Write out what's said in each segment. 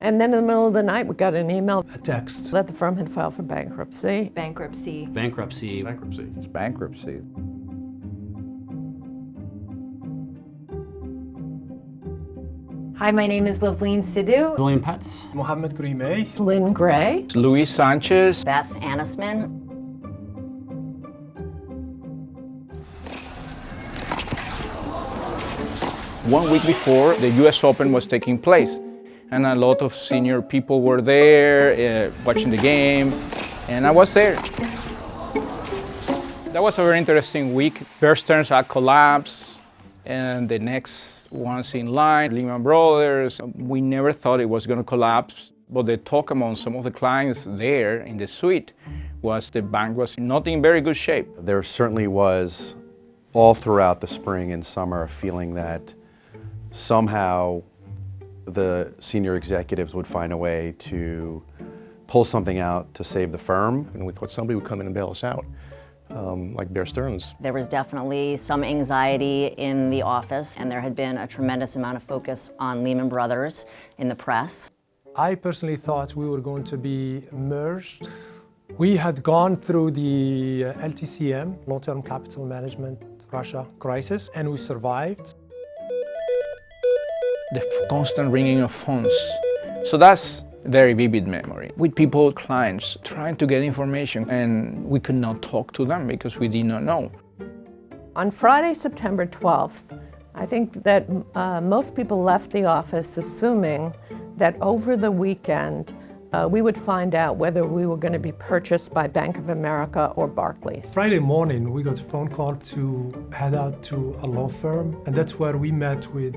And then in the middle of the night, we got an email, A text. that the firm had filed for bankruptcy. Bankruptcy. Bankruptcy. Bankruptcy. It's bankruptcy. Hi, my name is Loveleen Sidhu. William Putz. Mohammed Grimeh. Lynn Gray. Luis Sanchez. Beth Annisman. One week before, the US Open was taking place, and a lot of senior people were there watching the game, and I was there. That was a very interesting week. Bear Stearns had collapsed, and the next ones in line, Lehman Brothers. We never thought it was going to collapse, but the talk among some of the clients there in the suite was the bank was not in very good shape. There certainly was, all throughout the spring and summer, a feeling that somehow the senior executives would find a way to pull something out to save the firm. And we thought somebody would come in and bail us out, like Bear Stearns. There was definitely some anxiety in the office, and there had been a tremendous amount of focus on Lehman Brothers in the press. I personally thought we were going to be merged. We had gone through the LTCM, long-term capital management, Russia crisis, and we survived. The constant ringing of phones. So that's a very vivid memory. With people, clients, trying to get information, and we could not talk to them because we did not know. On Friday, September 12th, I think that most people left the office assuming that over the weekend, we would find out whether we were going to be purchased by Bank of America or Barclays. Friday morning, we got a phone call to head out to a law firm, and that's where we met with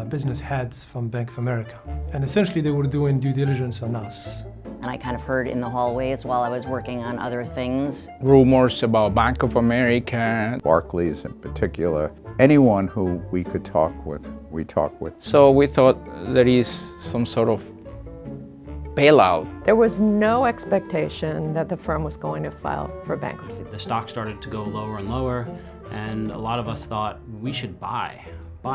business heads from Bank of America. And essentially, they were doing due diligence on us. And I kind of heard in the hallways while I was working on other things. Rumors about Bank of America. Barclays in particular. Anyone who we could talk with, we talk with. So we thought there is some sort of bailout. There was no expectation that the firm was going to file for bankruptcy. The stock started to go lower and lower, and a lot of us thought we should buy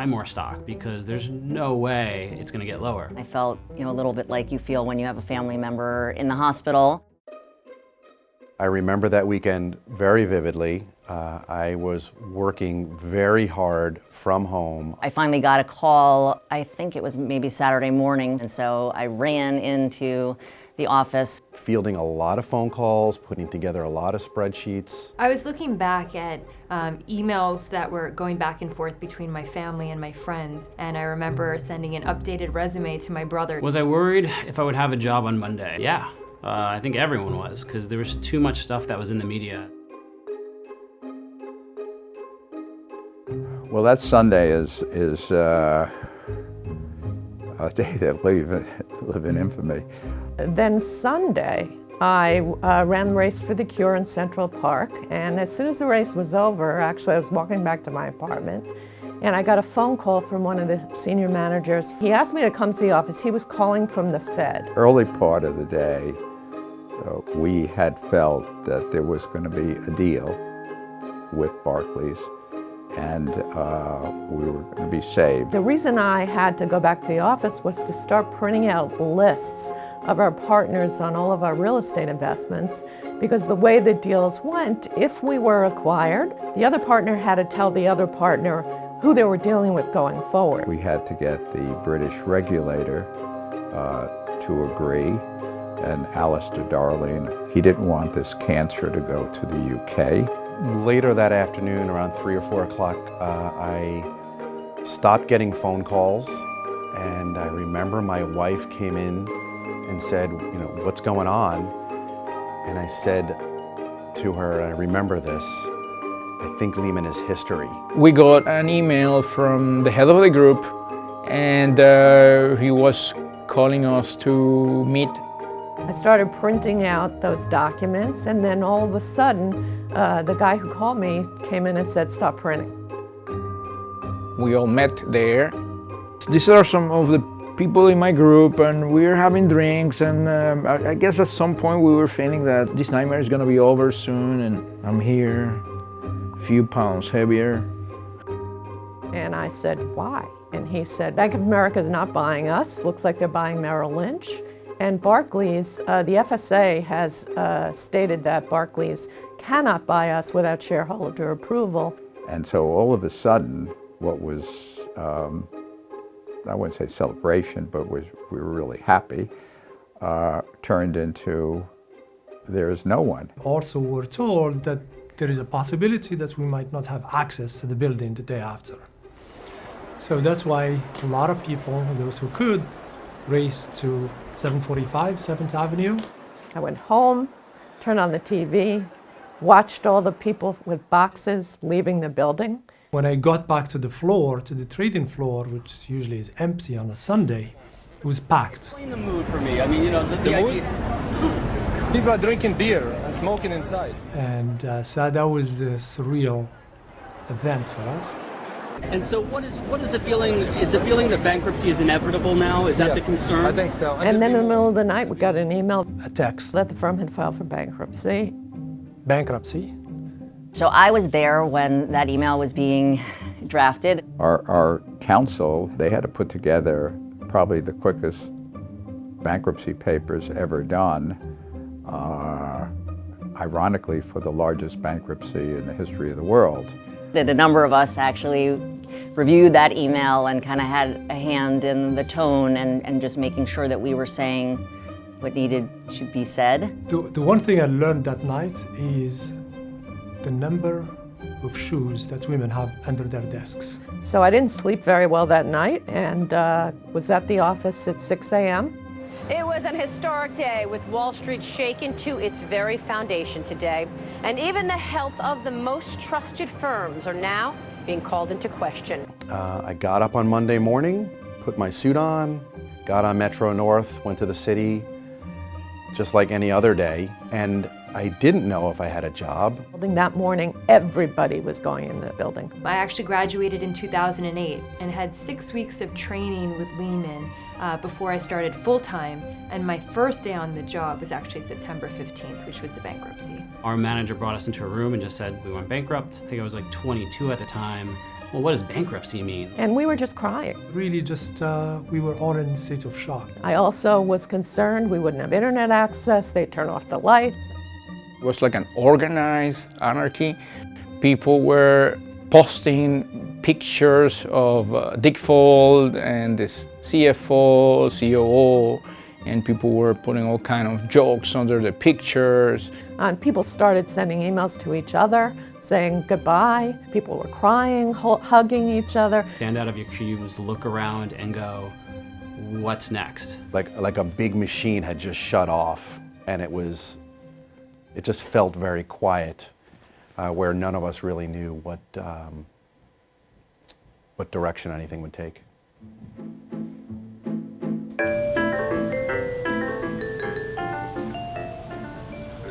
more stock because there's no way it's going to get lower. I felt, a little bit like you feel when you have a family member in the hospital. I remember that weekend very vividly. I was working very hard from home. I finally got a call, I think it was maybe Saturday morning, and so I ran into the office. Fielding a lot of phone calls, putting together a lot of spreadsheets. I was looking back at emails that were going back and forth between my family and my friends, and I remember sending an updated resume to my brother. Was I worried if I would have a job on Monday? Yeah, I think everyone was, because there was too much stuff that was in the media. Well, that Sunday is a day that live in infamy. Then Sunday, I ran the race for the cure in Central Park, and as soon as the race was over, actually I was walking back to my apartment, and I got a phone call from one of the senior managers. He asked me to come to the office. He was calling from the Fed. Early part of the day, we had felt that there was going to be a deal with Barclays, and we were going to be saved. The reason I had to go back to the office was to start printing out lists of our partners on all of our real estate investments, because the way the deals went, if we were acquired, the other partner had to tell the other partner who they were dealing with going forward. We had to get the British regulator to agree, and Alistair Darling, he didn't want this cancer to go to the UK. Later that afternoon, around 3 or 4 o'clock, I stopped getting phone calls, and I remember my wife came in and said, what's going on? And I said to her, I remember this, I think Lehman is history. We got an email from the head of the group, and he was calling us to meet. I started printing out those documents, and then all of a sudden, the guy who called me came in and said, stop printing. We all met there. These are some of the people in my group, and we were having drinks, and I guess at some point we were feeling that this nightmare is going to be over soon, and I'm here, a few pounds heavier. And I said, why? And he said, Bank of America is not buying us. Looks like they're buying Merrill Lynch. And Barclays, the FSA has stated that Barclays cannot buy us without shareholder approval. And so all of a sudden, what was, I wouldn't say celebration, but we were really happy, turned into there's no one. Also, we're told that there is a possibility that we might not have access to the building the day after. So that's why a lot of people, those who could, raced to 745 7th Avenue. I went home, turned on the TV, watched all the people with boxes leaving the building. When I got back to the floor, to the trading floor, which usually is empty on a Sunday, it was packed. Explain the mood for me. I mean, you know, the idea. People are drinking beer and smoking inside. And so that was the surreal event for us. And so what is the feeling? Is the feeling that bankruptcy is inevitable now? Is that the concern? I think so. And then in the middle of the night, we got an email A text. that the firm had filed for bankruptcy. Bankruptcy. So I was there when that email was being drafted. Our counsel, they had to put together probably the quickest bankruptcy papers ever done, ironically for the largest bankruptcy in the history of the world. A number of us actually reviewed that email and kind of had a hand in the tone and just making sure that we were saying what needed to be said. The one thing I learned that night is the number of shoes that women have under their desks. So I didn't sleep very well that night and was at the office at 6 a.m. It was an historic day with Wall Street shaken to its very foundation today. And even the health of the most trusted firms are now being called into question. I got up on Monday morning, put my suit on, got on Metro North, went to the city, just like any other day, and I didn't know if I had a job. That morning, everybody was going in the building. I actually graduated in 2008 and had 6 weeks of training with Lehman before I started full-time, and my first day on the job was actually September 15th, which was the bankruptcy. Our manager brought us into a room and just said we went bankrupt. I think I was like 22 at the time. Well, what does bankruptcy mean? And we were just crying. Really just, we were all in a state of shock. I also was concerned we wouldn't have internet access, they'd turn off the lights. It was like an organized anarchy. People were posting pictures of Dick Fuld and this CFO, COO, and people were putting all kind of jokes under the pictures. And people started sending emails to each other, saying goodbye. People were crying, hugging each other. Stand out of your cubes, look around and go, what's next? Like a big machine had just shut off, and it just felt very quiet, where none of us really knew what direction anything would take.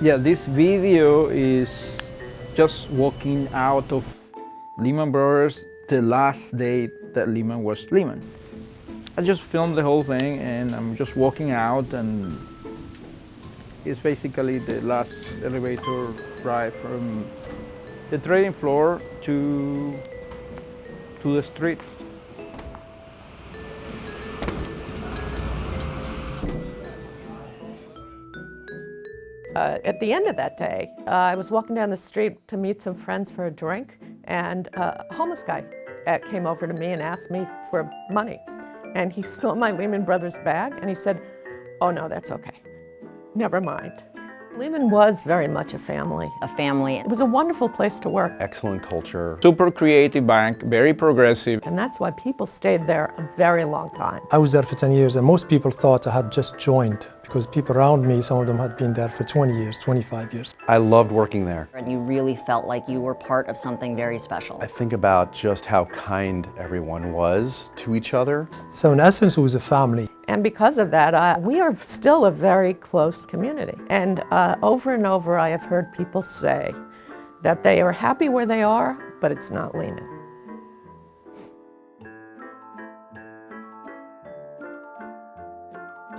Yeah, this video is just walking out of Lehman Brothers the last day that Lehman was Lehman. I just filmed the whole thing and I'm just walking out, and it's basically the last elevator ride from the trading floor to the street. At the end of that day, I was walking down the street to meet some friends for a drink, and a homeless guy came over to me and asked me for money. And he saw my Lehman Brothers bag, and he said, "Oh no, that's okay. Never mind." Lehman was very much a family. A family. It was a wonderful place to work. Excellent culture. Super creative bank, very progressive. And that's why people stayed there a very long time. I was there for 10 years, and most people thought I had just joined, because people around me, some of them had been there for 20 years, 25 years. I loved working there. And you really felt like you were part of something very special. I think about just how kind everyone was to each other. So in essence, it was a family. And because of that, we are still a very close community. And over and over, I have heard people say that they are happy where they are, but it's not Lehman.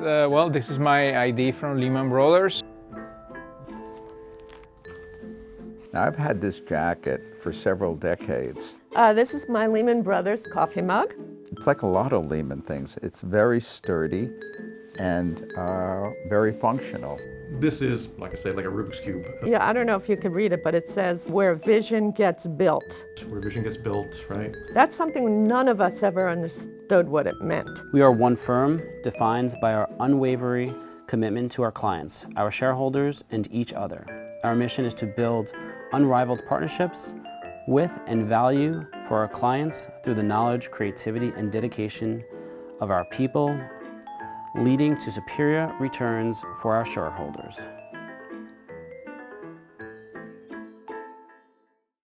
Well, this is my ID from Lehman Brothers. Now, I've had this jacket for several decades. This is my Lehman Brothers coffee mug. It's like a lot of Lehman things. It's very sturdy and very functional. This is, like I say, like a Rubik's Cube. Yeah, I don't know if you can read it, but it says where vision gets built. Where vision gets built, right? That's something none of us ever understood what it meant. We are one firm defined by our unwavering commitment to our clients, our shareholders, and each other. Our mission is to build unrivaled partnerships with and value for our clients through the knowledge, creativity, and dedication of our people, leading to superior returns for our shareholders.